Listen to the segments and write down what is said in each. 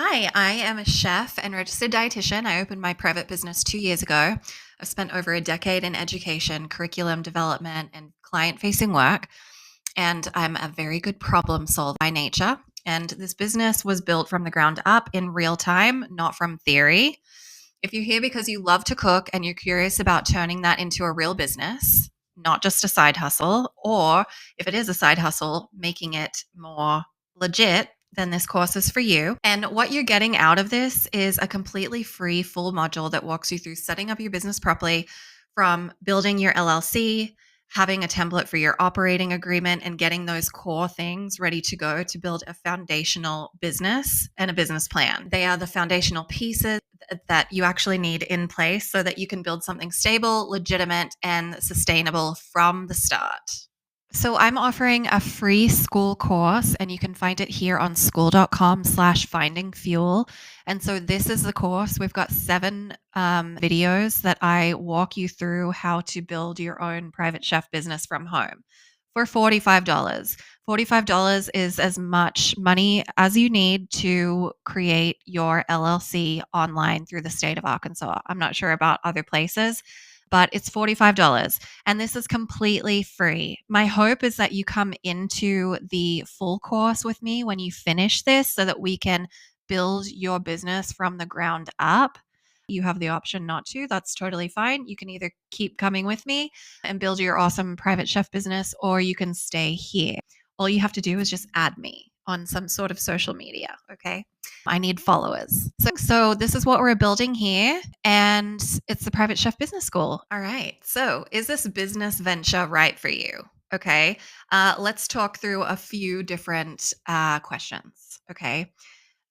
Hi, I am a chef and registered dietitian. I opened my private business 2 years ago. I've spent over a decade in education, curriculum development, and client facing work. And I'm a very good problem solver by nature. And this business was built from the ground up in real time, not from theory. If you're here because you love to cook and you're curious about turning that into a real business, not just a side hustle, or if it is a side hustle, making it more legit, then this course is for you. And what you're getting out of this is a completely free full module that walks you through setting up your business properly, from building your LLC, having a template for your operating agreement, and getting those core things ready to go to build a foundational business and a business plan. They are the foundational pieces that you actually need in place so that you can build something stable, legitimate, and sustainable from the start. So I'm offering a free Skool course, and you can find it here on skool.com/finding fuel. And so this is the course. We've got 7 videos that I walk you through how to build your own private chef business from home for $45. $45 is as much money as you need to create your LLC online through the state of Arkansas. I'm not sure about other places, but it's $45. And this is completely free. My hope is that you come into the full course with me when you finish this so that we can build your business from the ground up. You have the option not to. That's totally fine. You can either keep coming with me and build your awesome private chef business, or you can stay here. All you have to do is just add me on some sort of social media. Okay. I need followers. So this is what we're building here, and it's the Private Chef Business School. All right. So is this business venture right for you? Okay. Let's talk through a few different questions. Okay.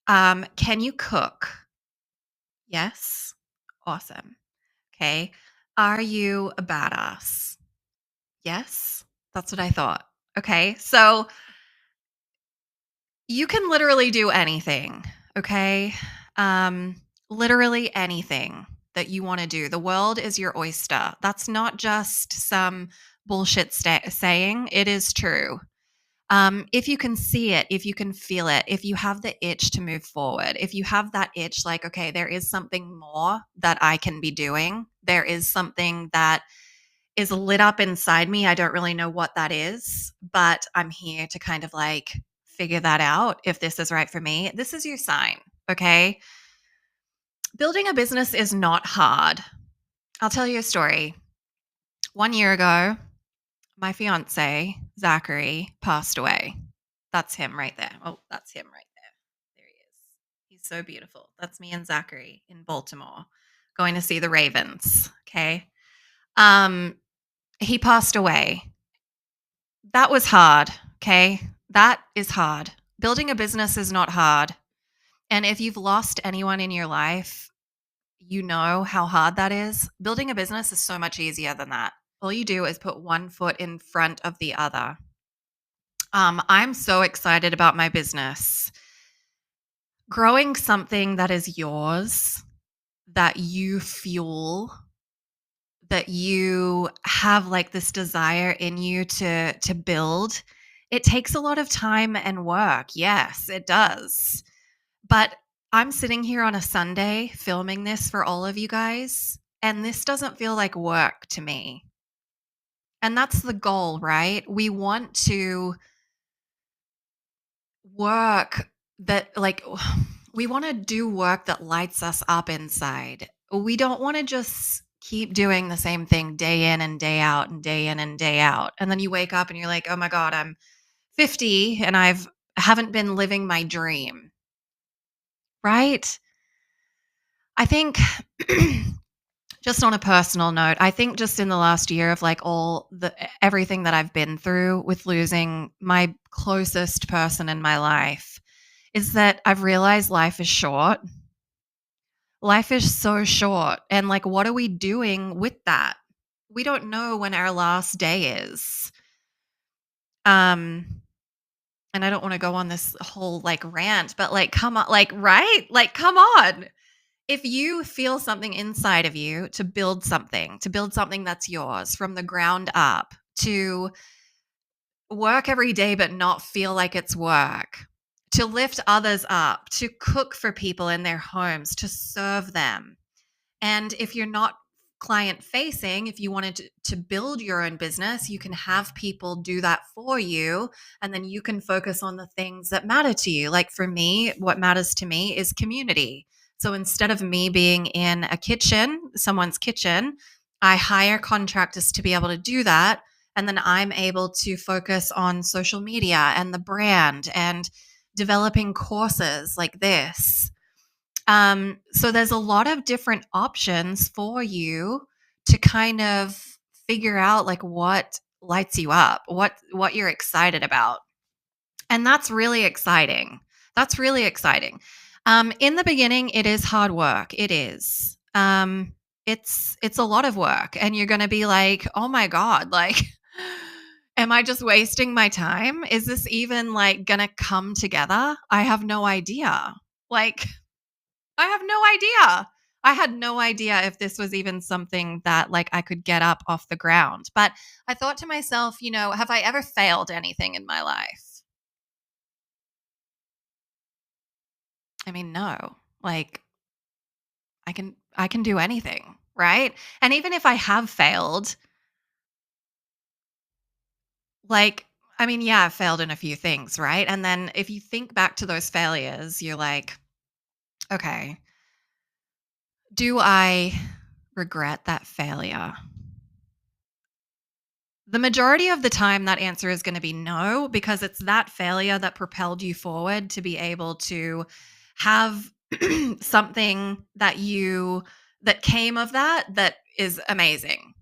Can you cook? Yes. Awesome. Okay. Are you a badass? Yes. That's what I thought. Okay. So you can literally do anything, okay? Um, Literally anything that you want to do. The world is your oyster. That's not just some bullshit saying. It is true. If you can see it, if you can feel it, if you have the itch to move forward, if you have that itch, like, okay, there is something more that I can be doing. There is something that is lit up inside me. I don't really know what that is, but I'm here to kind of like figure that out if this is right for me. This is your sign, okay? Building a business is not hard. I'll tell you a story. 1 year ago, my fiance, Zachary, passed away. That's him right there. Oh, that's him right there. There he is. He's so beautiful. That's me and Zachary in Baltimore going to see the Ravens, okay? Um he passed away. That was hard, okay? That is hard. Building a business is not hard. And if you've lost anyone in your life, you know how hard that is. Building a business is so much easier than that. All you do is put one foot in front of the other. I'm so excited about my business. Growing something that is yours, that you fuel, that you have like this desire in you to build, it takes a lot of time and work. Yes, it does. But I'm sitting here on a Sunday filming this for all of you guys, and this doesn't feel like work to me. And that's the goal, right? We want to work that like we want to do work that lights us up inside. We don't want to just keep doing the same thing day in and day out and day in and day out. And then you wake up and you're like, "Oh my god, I'm 50 and haven't been living my dream." Right? I think just on a personal note, I think just in the last year of like everything that I've been through with losing my closest person in my life, is that I've realized life is short. Life is so short. And like, what are we doing with that? We don't know when our last day is. Um, and I don't want to go on this whole like rant, but like, come on, like, right? Like, come on. If you feel something inside of you to build something that's yours from the ground up, to work every day but not feel like it's work, to lift others up, to cook for people in their homes, to serve them. And if you're not client facing, if you wanted to build your own business, you can have people do that for you. And then you can focus on the things that matter to you. Like for me, what matters to me is community. So instead of me being in a kitchen, someone's kitchen, I hire contractors to be able to do that. And then I'm able to focus on social media and the brand and developing courses like this. So there's a lot of different options for you to kind of figure out like what lights you up, what you're excited about. And that's really exciting. That's really exciting. In the beginning, it is hard work. It is. It's a lot of work, and you're going to be like, "Oh my god, like, am I just wasting my time? Is this even like going to come together? I have no idea." Like, I have no idea. I had no idea if this was even something that like I could get up off the ground. But I thought to myself, have I ever failed anything in my life? I mean, no. Like I can do anything, right? And even if I have failed, like I mean, yeah, I've failed in a few things, right? And then if you think back to those failures, you're like, okay, do I regret that failure? The majority of the time, that answer is going to be no, because it's that failure that propelled you forward to be able to have something that came of that is amazing,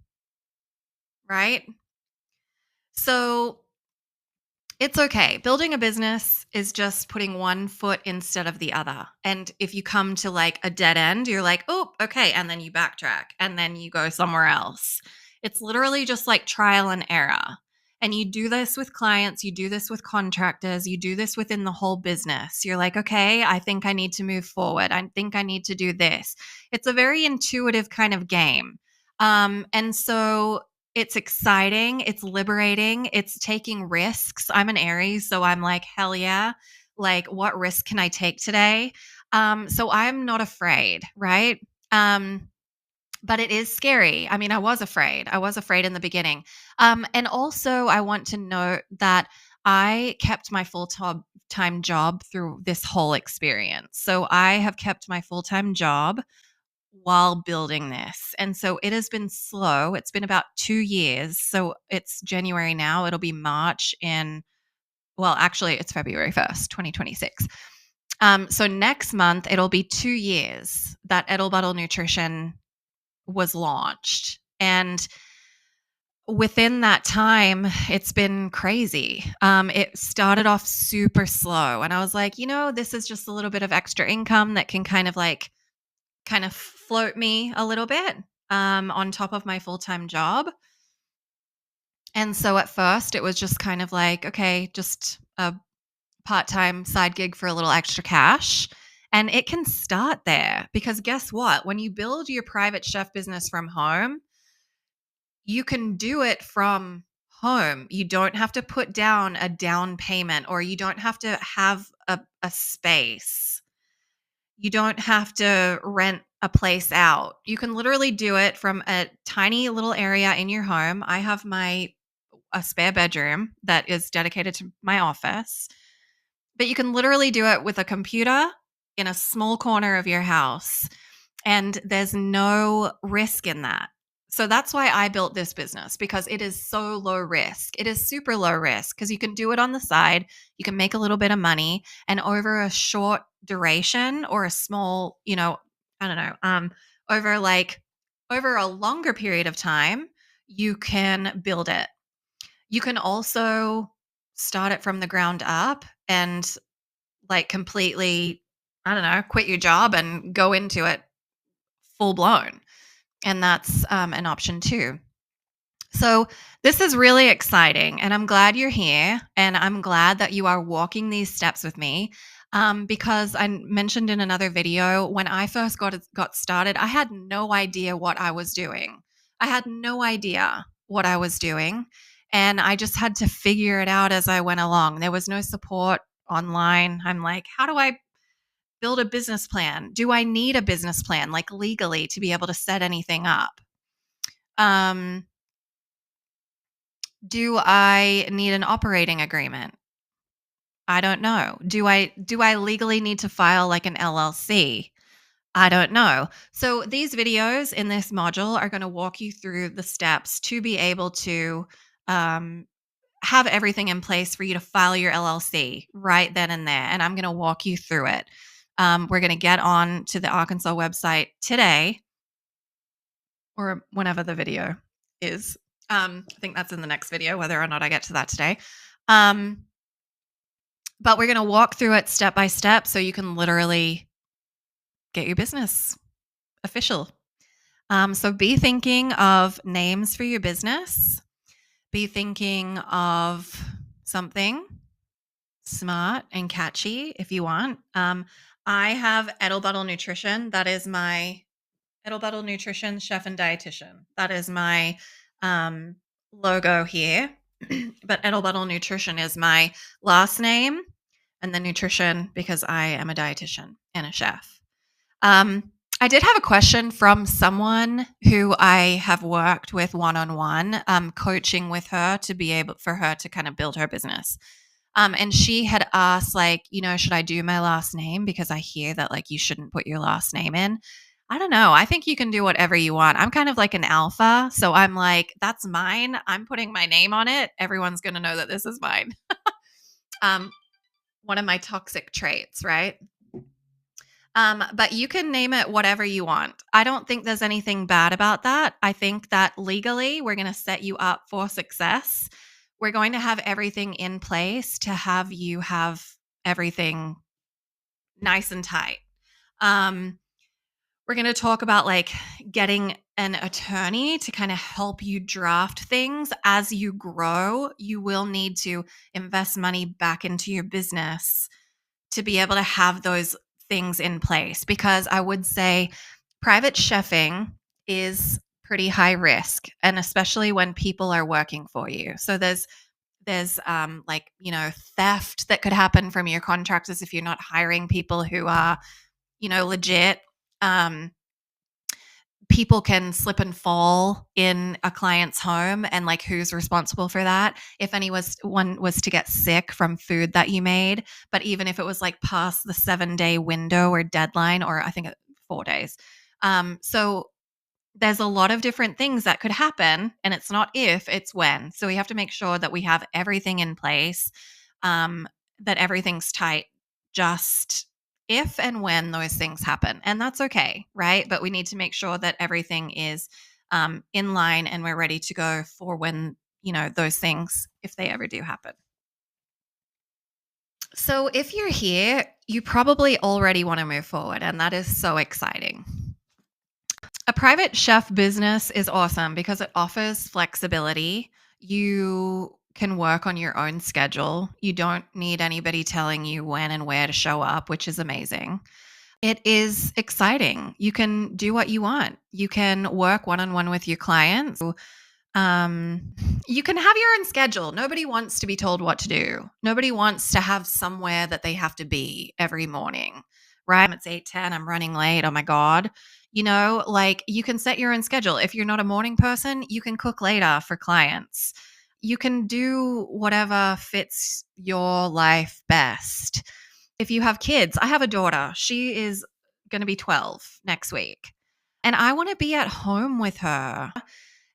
right? So it's okay. Building a business is just putting one foot instead of the other. And if you come to like a dead end, you're like, oh, okay. And then you backtrack and then you go somewhere else. It's literally just like trial and error. And you do this with clients, you do this with contractors, you do this within the whole business. You're like, okay, I think I need to move forward. I think I need to do this. It's a very intuitive kind of game. And so it's exciting, it's liberating, it's taking risks. I'm an Aries, so I'm like, hell yeah. Like, what risk can I take today? So I'm not afraid, right? Um, but it is scary. I mean, I was afraid. I was afraid in the beginning. And also, I want to note that I kept my full time job through this whole experience. So I have kept my full time job while building this. And so it has been slow. It's been about 2 years. So it's January now. It'll be March well, actually, it's February 1st, 2026. So next month, it'll be 2 years that Edible Bottle Nutrition was launched. And within that time, it's been crazy. It started off super slow. And I was like, this is just a little bit of extra income that can kind of float me a little bit on top of my full-time job. And so at first it was just kind of like, okay, just a part-time side gig for a little extra cash. And it can start there because guess what? When you build your private chef business from home, you can do it from home. You don't have to put down a down payment or you don't have to have a space. You don't have to rent a place out. You can literally do it from a tiny little area in your home. I have a spare bedroom that is dedicated to my office, but you can literally do it with a computer in a small corner of your house, and there's no risk in that. So that's why I built this business, because it is so low risk. It is super low risk because you can do it on the side. You can make a little bit of money, and over a short duration or a small, I don't know, over a longer period of time, you can build it. You can also start it from the ground up and like completely, I don't know, quit your job and go into it full blown. And that's an option too. So, this is really exciting, and I'm glad you're here. And I'm glad that you are walking these steps with me. Because I mentioned in another video, when I first got started, I had no idea what I was doing. I had no idea what I was doing. And I just had to figure it out as I went along. There was no support online. I'm like, how do I build a business plan? Do I need a business plan, like legally, to be able to set anything up? Um, do I need an operating agreement? I don't know. Do I legally need to file like an LLC? I don't know. So these videos in this module are going to walk you through the steps to be able to um, have everything in place for you to file your LLC right then and there. And I'm going to walk you through it. We're going to get on to the Arkansas website today or whenever the video is. I think that's in the next video, whether or not I get to that today. Um, but we're going to walk through it step by step so you can literally get your business official. So be thinking of names for your business. Be thinking of something smart and catchy if you want. I have Edel Buttle Nutrition. That is my Edel Buttle Nutrition Chef and Dietitian. That is my logo here. But Edel Buttle Nutrition is my last name, and then nutrition because I am a dietitian and a chef. I did have a question from someone who I have worked with one-on-one, coaching with her to be able for her to kind of build her business. And she had asked, like, should I do my last name? Because I hear that like you shouldn't put your last name in. I don't know. I think you can do whatever you want. I'm kind of like an alpha. So I'm like, that's mine. I'm putting my name on it. Everyone's going to know that this is mine. um, One of my toxic traits, right? But you can name it whatever you want. I don't think there's anything bad about that. I think that legally, we're going to set you up for success. We're going to have everything in place to have you have everything nice and tight. We're going to talk about like getting an attorney to kind of help you draft things. As you grow, you will need to invest money back into your business to be able to have those things in place, because I would say private chefing is pretty high risk, and especially when people are working for you. So there's like, theft that could happen from your contractors if you're not hiring people who are, legit. People can slip and fall in a client's home, and like who's responsible for that if anyone was to get sick from food that you made. But even if it was like past the 7-day window or deadline, or I think 4 days. So there's a lot of different things that could happen, and it's not if, it's when. So we have to make sure that we have everything in place, that everything's tight, just if and when those things happen. And that's okay, right? But we need to make sure that everything is in line and we're ready to go for when, those things, if they ever do happen. So if you're here, you probably already want to move forward, and that is so exciting. A private chef business is awesome because it offers flexibility. You can work on your own schedule. You don't need anybody telling you when and where to show up, which is amazing. It is exciting. You can do what you want. You can work one-on-one with your clients. Um, you can have your own schedule. Nobody wants to be told what to do. Nobody wants to have somewhere that they have to be every morning, right? It's 8:10. I'm running late. Oh my God. Like you can set your own schedule. If you're not a morning person, you can cook later for clients. You can do whatever fits your life best. If you have kids, I have a daughter. She is going to be 12 next week. And I want to be at home with her.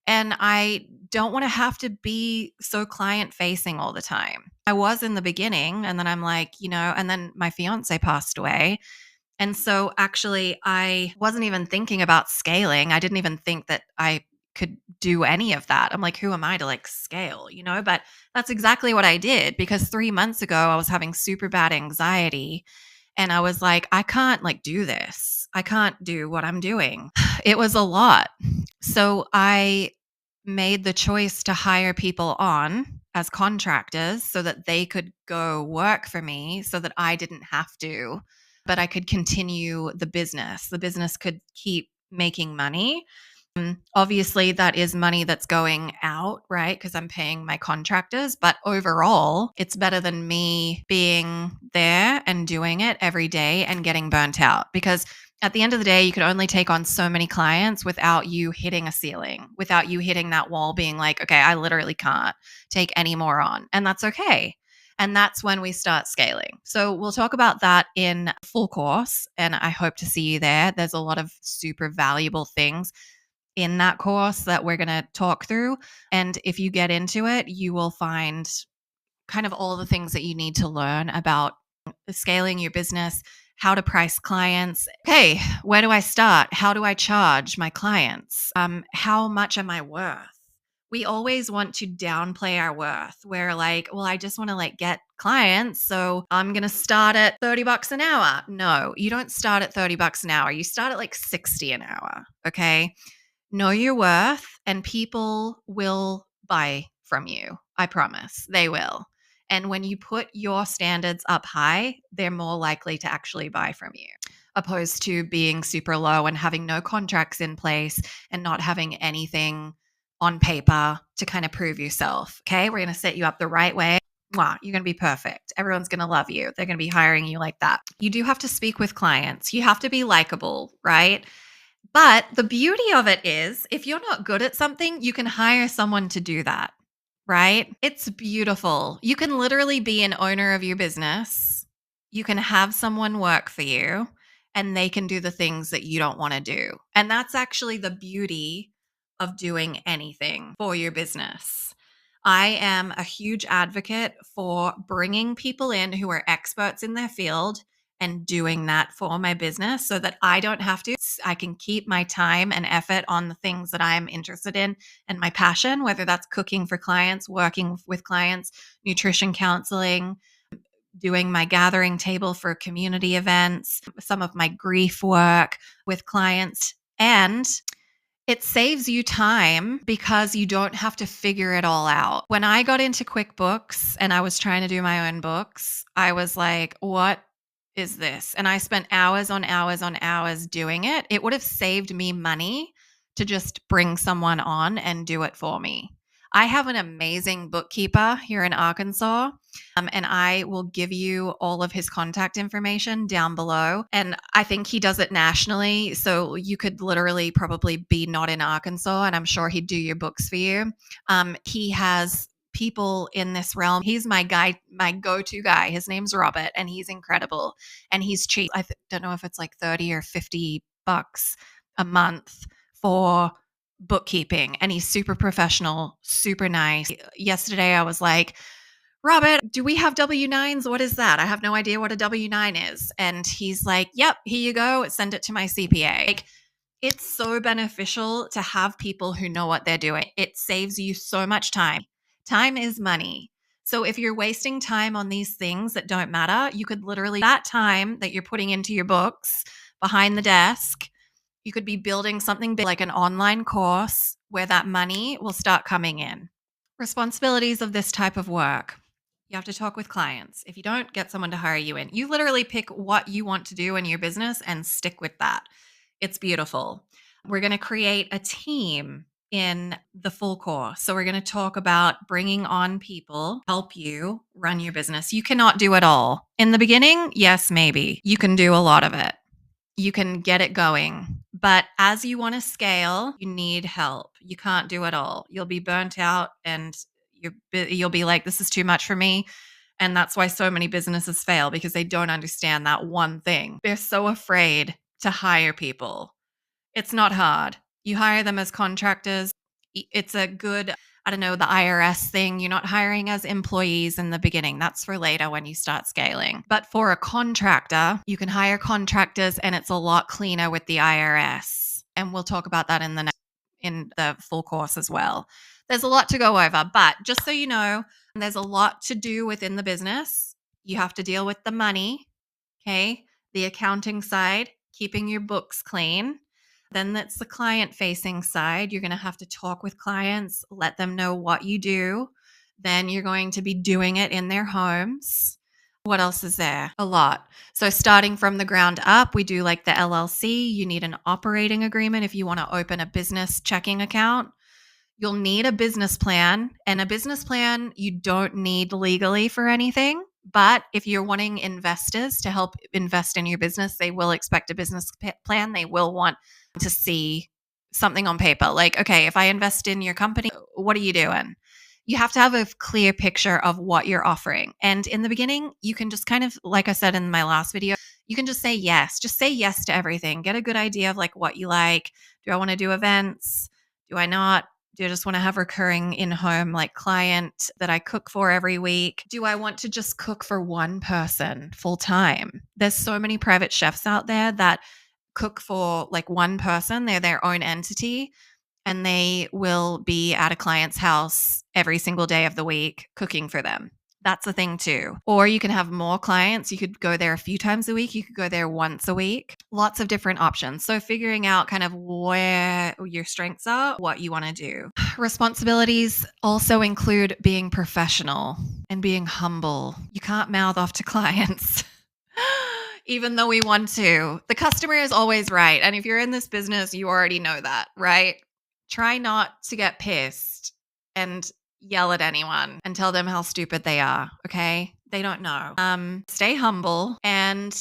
And I don't want to have to be so client facing all the time. I was in the beginning, and then I'm like, and then my fiance passed away. And so actually, I wasn't even thinking about scaling. I didn't even think that I could do any of that. I'm like, who am I to like scale, But that's exactly what I did, because 3 months ago, I was having super bad anxiety. And I was like, I can't like do this. I can't do what I'm doing. It was a lot. So I made the choice to hire people on as contractors so that they could go work for me so that I didn't have to, but I could continue the business. The business could keep making money. Obviously, that is money that's going out, right? Because I'm paying my contractors. But overall, it's better than me being there and doing it every day and getting burnt out. Because at the end of the day, you can only take on so many clients without you hitting a ceiling, without you hitting that wall, being like, okay, I literally can't take any more on. And that's okay. And that's when we start scaling. So we'll talk about that in full course. And I hope to see you there. There's a lot of super valuable things in that course that we're going to talk through. And if you get into it, you will find kind of all the things that you need to learn about scaling your business, how to price clients. Okay, where do I start? How do I charge my clients? How much am I worth? We always want to downplay our worth. We're like, well, I just want to like get clients, so I'm going to start at $30 an hour. No, you don't start at $30 an hour. You start at like 60 an hour, okay? Know your worth, and people will buy from you. I promise they will. And when you put your standards up high, they're more likely to actually buy from you, opposed to being super low and having no contracts in place and not having anything on paper to kind of prove yourself. Okay, we're going to set you up the right way. Wow, you're going to be perfect. Everyone's going to love you. They're going to be hiring you like that. You do have to speak with clients. You have to be likable, right? But the beauty of it is, if you're not good at something, you can hire someone to do that, right? It's beautiful. You can literally be an owner of your business. You can have someone work for you, and they can do the things that you don't want to do. And that's actually the beauty of doing anything for your business. I am a huge advocate for bringing people in who are experts in their field and doing that for my business so that I don't have to. I can keep my time and effort on the things that I'm interested in and my passion, whether that's cooking for clients, working with clients, nutrition counseling, doing my gathering table for community events, some of my grief work with clients. And it saves you time because you don't have to figure it all out. When I got into QuickBooks and I was trying to do my own books, I was like, what is this? And I spent hours on hours on hours doing it. It would have saved me money to just bring someone on and do it for me. I have an amazing bookkeeper here in Arkansas, and I will give you all of his contact information down below. And I think he does it nationally. So you could literally probably be not in Arkansas, and I'm sure he'd do your books for you. He has people in this realm. He's my guy, my go-to guy. His name's Robert, and he's incredible. And he's cheap. I don't know if it's like 30 or $50 a month for bookkeeping, and he's super professional, super nice. Yesterday I was like, Robert, do we have W-9s? What is that? I have no idea what a W-9 is. And he's like, yep, here you go. Send it to my CPA. Like, it's so beneficial to have people who know what they're doing. It saves you so much time. Time is money. So if you're wasting time on these things that don't matter, you could literally, that time that you're putting into your books behind the desk, you could be building something big like an online course where that money will start coming in. Responsibilities of this type of work. You have to talk with clients. If you don't, get someone to hire you in. You literally pick what you want to do in your business and stick with that. It's beautiful. We're going to create a team in the full course. So we're going to talk about bringing on people, help you run your business. You cannot do it all. In the beginning, yes, maybe. You can do a lot of it. You can get it going. But as you want to scale, you need help. You can't do it all. You'll be burnt out, and you'll be like, this is too much for me. And that's why so many businesses fail, because they don't understand that one thing. They're so afraid to hire people. It's not hard. You hire them as contractors. It's a good, I don't know, the IRS thing. You're not hiring as employees in the beginning. That's for later when you start scaling. But for a contractor, you can hire contractors, and it's a lot cleaner with the IRS. And we'll talk about that in the full course as well. There's a lot to go over, but just so you know, there's a lot to do within the business. You have to deal with the money, okay? The accounting side, keeping your books clean. Then that's the client facing side. You're going to have to talk with clients, let them know what you do. Then you're going to be doing it in their homes. What else is there? A lot. So starting from the ground up, we do like the LLC. You need an operating agreement if you want to open a business checking account. You'll need a business plan, and a business plan you don't need legally for anything. But if you're wanting investors to help invest in your business, they will expect a business plan. They will want to see something on paper. Like, okay, if I invest in your company, what are you doing? You have to have a clear picture of what you're offering. And in the beginning, you can just kind of, like I said in my last video, you can just say yes. Just say yes to everything. Get a good idea of like what you like. Do I want to do events? Do I not? Do I just want to have recurring in-home like client that I cook for every week? Do I want to just cook for one person full time? There's so many private chefs out there that cook for like one person. They're their own entity and they will be at a client's house every single day of the week cooking for them. That's a thing too. Or you can have more clients. You could go there a few times a week. You could go there once a week. Lots of different options. So figuring out kind of where your strengths are, what you want to do. Responsibilities also include being professional and being humble. You can't mouth off to clients. Even though we want to. The customer is always right. And if you're in this business, you already know that, right? Try not to get pissed and yell at anyone and tell them how stupid they are, okay? They don't know. Stay humble. And,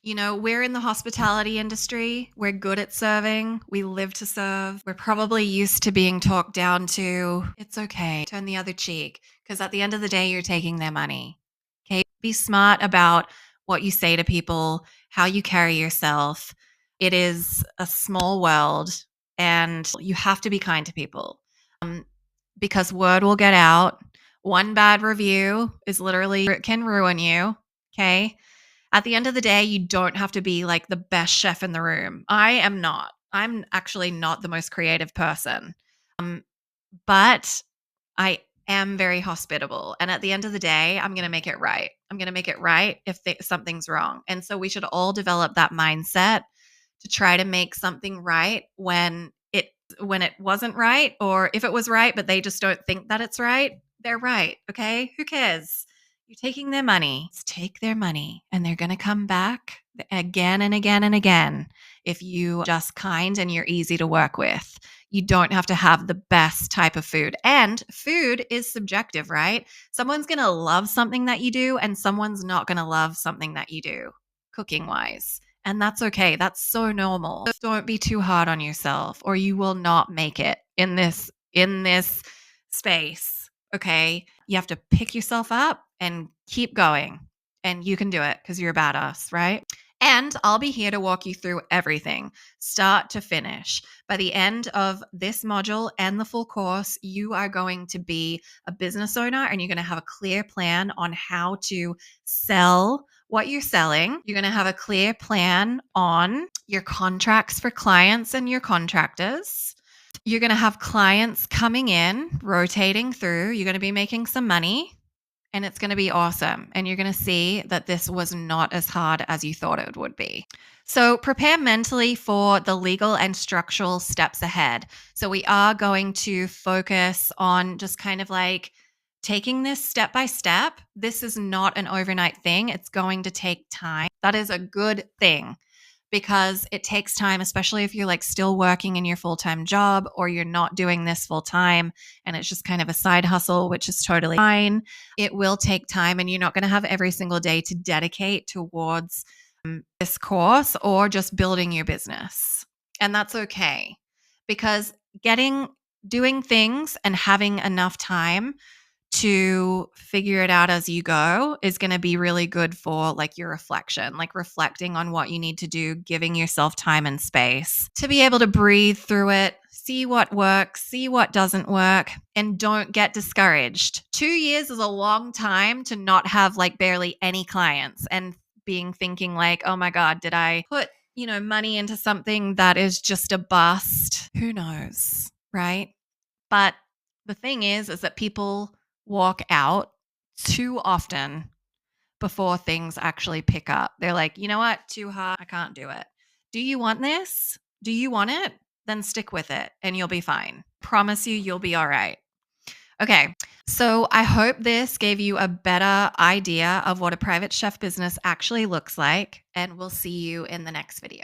you know, we're in the hospitality industry. We're good at serving. We live to serve. We're probably used to being talked down to. It's okay. Turn the other cheek. Because at the end of the day, you're taking their money. Okay? Be smart about what you say to people, how you carry yourself. It is a small world and you have to be kind to people because word will get out. One bad review is literally can ruin you. Okay. At the end of the day, you don't have to be like the best chef in the room. I am not. I'm actually not the most creative person. But I am very hospitable. And at the end of the day, I'm going to make it right. I'm going to make it right if something's wrong. And so we should all develop that mindset to try to make something right when it wasn't right, or if it was right but they just don't think that it's right. They're right. Okay? Who cares? You're taking their money. Just take their money and they're going to come back again and again and again if you just kind and you're easy to work with. You don't have to have the best type of food. And food is subjective, right? Someone's going to love something that you do and someone's not going to love something that you do, cooking wise. And that's okay. That's so normal. Don't be too hard on yourself or you will not make it in this space. Okay? You have to pick yourself up and keep going. And you can do it because you're a badass, right? And I'll be here to walk you through everything, start to finish. By the end of this module and the full course, you are going to be a business owner and you're going to have a clear plan on how to sell what you're selling. You're going to have a clear plan on your contracts for clients and your contractors. You're going to have clients coming in, rotating through. You're going to be making some money. And it's going to be awesome. And you're going to see that this was not as hard as you thought it would be. So prepare mentally for the legal and structural steps ahead. So we are going to focus on just kind of like taking this step by step. This is not an overnight thing. It's going to take time. That is a good thing because it takes time, especially if you're like still working in your full-time job or you're not doing this full-time and it's just kind of a side hustle, which is totally fine. It will take time and you're not going to have every single day to dedicate towards this course or just building your business. And that's okay because doing things and having enough time to figure it out as you go is going to be really good for like your reflection, like reflecting on what you need to do, giving yourself time and space to be able to breathe through it, see what works, see what doesn't work, and don't get discouraged. 2 years is a long time to not have like barely any clients and thinking like, oh my God, did I put, money into something that is just a bust? Who knows, right? But the thing is that people walk out too often before things actually pick up. They're like, you know what? Too hard. I can't do it. Do you want this? Do you want it? Then stick with it and you'll be fine. Promise you, you'll be all right. Okay. So I hope this gave you a better idea of what a private chef business actually looks like. And we'll see you in the next video.